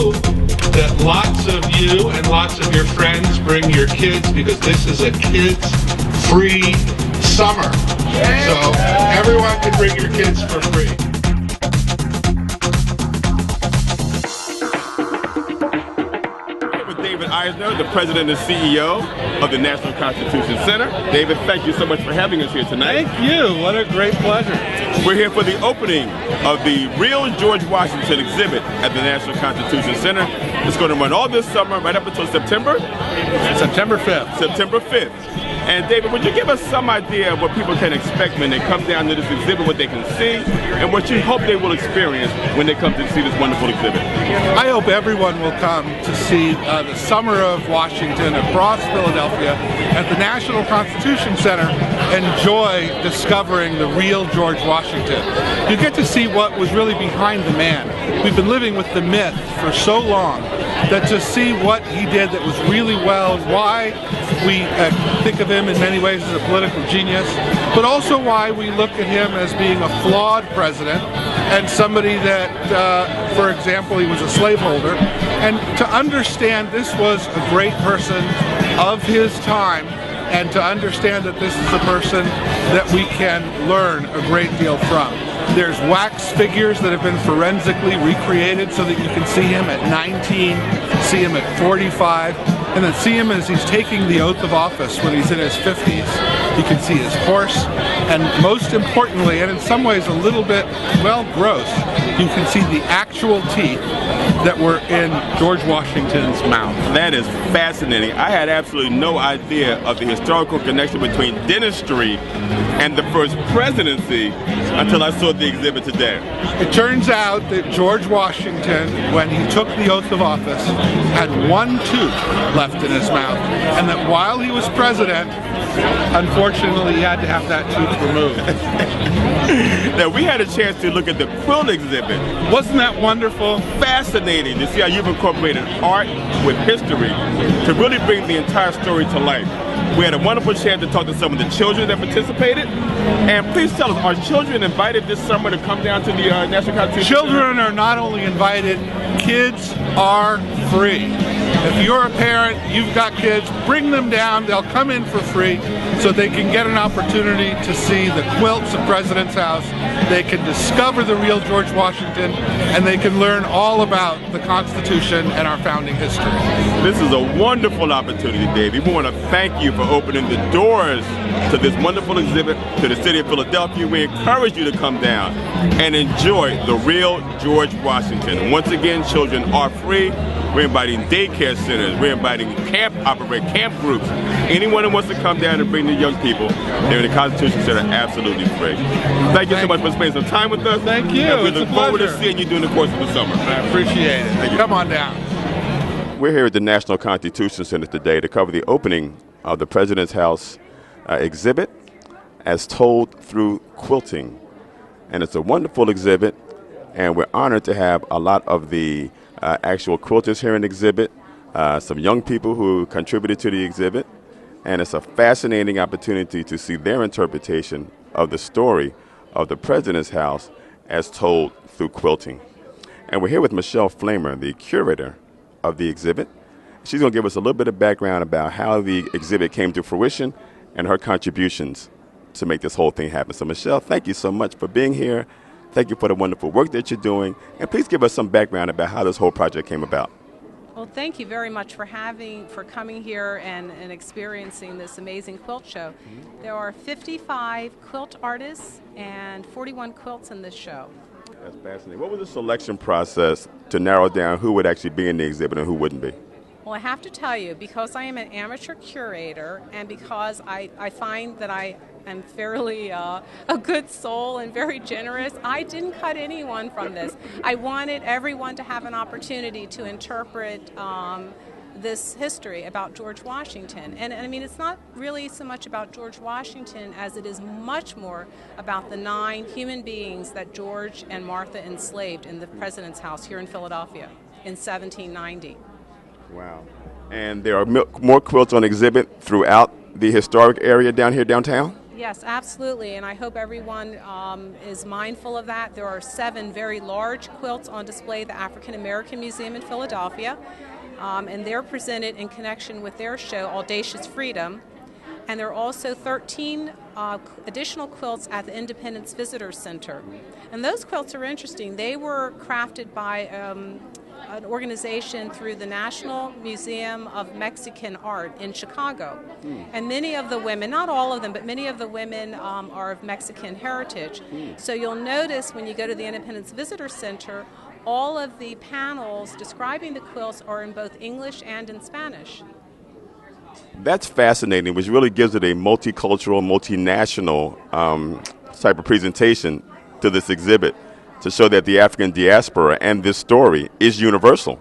hope that lots of you and lots of your friends bring your kids, because this is a kids-free summer. So everyone can bring your kids for free. David Eisner, the president and CEO of the National Constitution Center. David, thank you so much for having us here tonight. Thank you. What a great pleasure. We're here for the opening of the Real George Washington exhibit at the National Constitution Center. It's going to run all this summer, right up until September? September 5th. September 5th. And David, would you give us some idea of what people can expect when they come down to this exhibit, what they can see, and what you hope they will experience when they come to see this wonderful exhibit? I hope everyone will come to see the Summer of Washington across Philadelphia at the National Constitution Center. Enjoy discovering the real George Washington. You get to see what was really behind the man. We've been living with the myth for so long that to see what he did that was really well, why we think of him in many ways as a political genius, but also why we look at him as being a flawed president and somebody that, for example, he was a slaveholder. And to understand this was a great person of his time, and to understand that this is a person that we can learn a great deal from. There's wax figures that have been forensically recreated so that you can see him at 19, see him at 45, and then see him as he's taking the oath of office when he's in his 50s. You can see his horse, and most importantly, and in some ways a little bit, well, gross, you can see the actual teeth that were in George Washington's mouth. That is fascinating. I had absolutely no idea of the historical connection between dentistry and the first presidency until I saw the exhibit today. It turns out that George Washington, when he took the oath of office, had one tooth left in his mouth, and that while he was president, unfortunately, he had to have that tooth removed. Now, we had a chance to look at the quilt exhibit. Wasn't that wonderful? Fascinating to see how you've incorporated art with history to really bring the entire story to life. We had a wonderful chance to talk to some of the children that participated. And please tell us, are children invited this summer to come down to the National Constitution Center? Children are not only invited, kids are free. If you're a parent, you've got kids, bring them down. They'll come in for free so they can get an opportunity to see the quilts at President's House. They can discover the real George Washington, and they can learn all about the Constitution and our founding history. This is a wonderful opportunity, Dave. We want to thank you for opening the doors to this wonderful exhibit to the city of Philadelphia. We encourage you to come down and enjoy the real George Washington. And once again, children are free. We're inviting daycare centers. We're inviting camp groups. Anyone who wants to come down and bring the young people here in the Constitution Center, absolutely free. Thank you so much for spending some time with us. Thank you. And we look forward to seeing you during the course of the summer. I appreciate it. Thank you. Come on down. We're here at the National Constitution Center today to cover the opening of the President's House exhibit as told through quilting. And it's a wonderful exhibit, and we're honored to have a lot of the actual quilters here in the exhibit, some young people who contributed to the exhibit, and it's a fascinating opportunity to see their interpretation of the story of the President's House as told through quilting. And we're here with Michelle Flamer, the curator of the exhibit. She's going to give us a little bit of background about how the exhibit came to fruition and her contributions to make this whole thing happen. So Michelle, thank you so much for being here. Thank you for the wonderful work that you're doing. And please give us some background about how this whole project came about. Well, thank you very much for coming here and experiencing this amazing quilt show. There are 55 quilt artists and 41 quilts in this show. That's fascinating. What was the selection process to narrow down who would actually be in the exhibit and who wouldn't be? Well, I have to tell you, because I am an amateur curator and because I find that I am fairly a good soul and very generous, I didn't cut anyone from this. I wanted everyone to have an opportunity to interpret this history about George Washington. And I mean, it's not really so much about George Washington as it is much more about the 9 human beings that George and Martha enslaved in the President's House here in Philadelphia in 1790. Wow. And there are more quilts on exhibit throughout the historic area down here downtown? Yes, absolutely, and I hope everyone is mindful of that. There are 7 very large quilts on display at the African American Museum in Philadelphia, and they're presented in connection with their show, Audacious Freedom. And there are also 13 additional quilts at the Independence Visitor Center. And those quilts are interesting. They were crafted by an organization through the National Museum of Mexican Art in Chicago. And many of the women, not all of them, but many of the women are of Mexican heritage. So you'll notice when you go to the Independence Visitor Center, all of the panels describing the quilts are in both English and in Spanish. That's fascinating, which really gives it a multicultural, multinational type of presentation to this exhibit to show that the African diaspora and this story is universal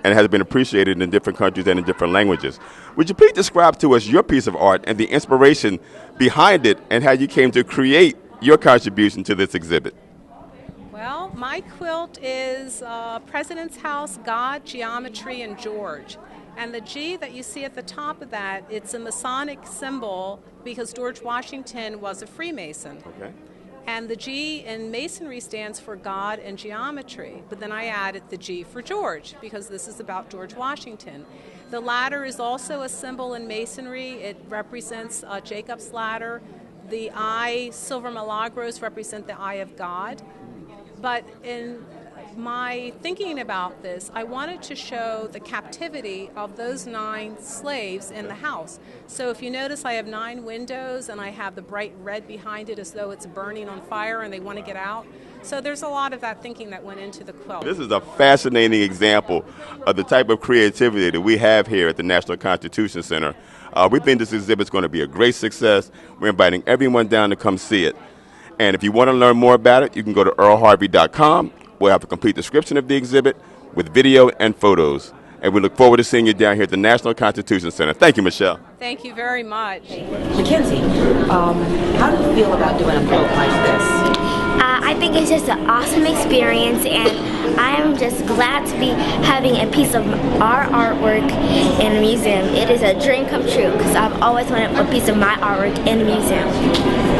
and has been appreciated in different countries and in different languages. Would you please describe to us your piece of art and the inspiration behind it and how you came to create your contribution to this exhibit? Well, my quilt is President's House, God, Geometry, and George. And the G that you see at the top of that, it's a Masonic symbol because George Washington was a Freemason. Okay. And the G in Masonry stands for God and geometry. But then I added the G for George because this is about George Washington. The ladder is also a symbol in Masonry. It represents Jacob's ladder. The eye, silver milagros, represent the eye of God. But in my thinking about this, I wanted to show the captivity of those 9 slaves in the house. So if you notice, I have 9 windows and I have the bright red behind it as though it's burning on fire and they want to get out. So there's a lot of that thinking that went into the quilt. This is a fascinating example of the type of creativity that we have here at the National Constitution Center. We think this exhibit is going to be a great success. We're inviting everyone down to come see it. And if you want to learn more about it, you can go to earlharvey.com. We'll have a complete description of the exhibit with video and photos. And we look forward to seeing you down here at the National Constitution Center. Thank you, Michelle. Thank you very much. Mackenzie, how do you feel about doing a quilt like this? I think it's just an awesome experience, and I am just glad to be having a piece of our artwork in a museum. It is a dream come true because I've always wanted a piece of my artwork in a museum.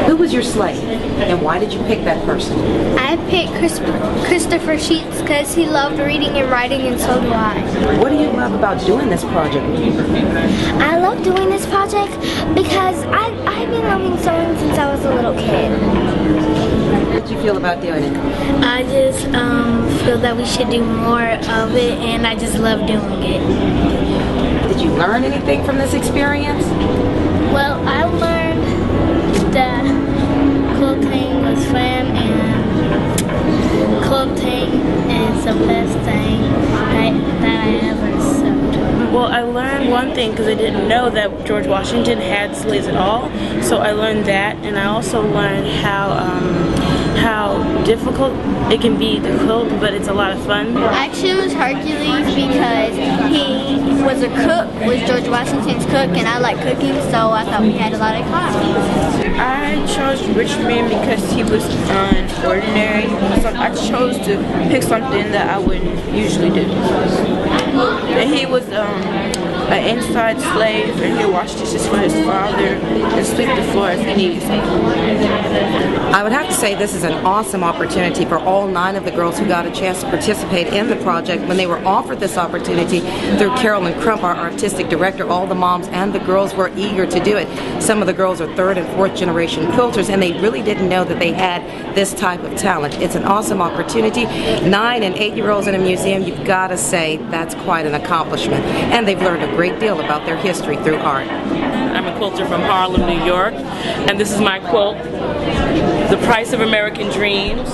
Who was your slave, and why did you pick that person? I picked Christopher Sheets because he loved reading and writing, and so do I. What do you love about doing this project? I love doing this project because I've been loving sewing since I was a little kid. What did you feel about doing it? I just feel that we should do more of it, and I just love doing it. Did you learn anything from this experience? Well, I learned that quilting was fun, and quilting is the best thing that I ever sewed. Well, I learned one thing because I didn't know that George Washington had slaves at all. So I learned that, and I also learned how difficult it can be to quilt, but it's a lot of fun. I chose Hercules because he was a cook, was George Washington's cook, and I like cooking, so I thought we had a lot of common. I chose Richmond because he was unordinary. So I chose to pick something that I wouldn't usually do. And he was an inside slave, and he washed dishes for his father and swept the floor if he needed something. I would have to say this is an awesome opportunity for all 9 of the girls who got a chance to participate in the project. When they were offered this opportunity through Carolyn Crump, our artistic director, all the moms and the girls were eager to do it. Some of the girls are 3rd and 4th generation quilters, and they really didn't know that they had this type of talent. It's an awesome opportunity. 9 and 8-year-olds in a museum, you've got to say that's quite an accomplishment. And they've learned a great deal about their history through art. I'm a quilter from Harlem, New York, and this is my quilt, The Price of American Dreams,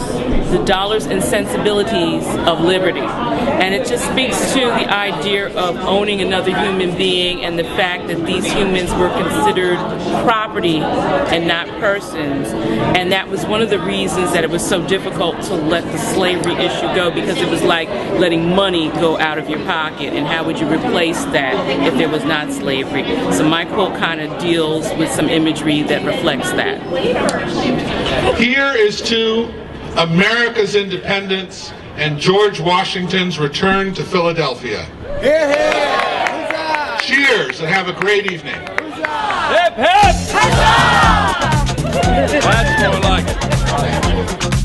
the Dollars and Sensibilities of Liberty. And it just speaks to the idea of owning another human being and the fact that these humans were considered property and not persons. And that was one of the reasons that it was so difficult to let the slavery issue go, because it was like letting money go out of your pocket, and how would you replace that if there was not slavery? So my quote kind of deals with some imagery that reflects that. Here is to America's independence and George Washington's return to Philadelphia. Cheers and have a great evening. Hip, hip! That's more like it.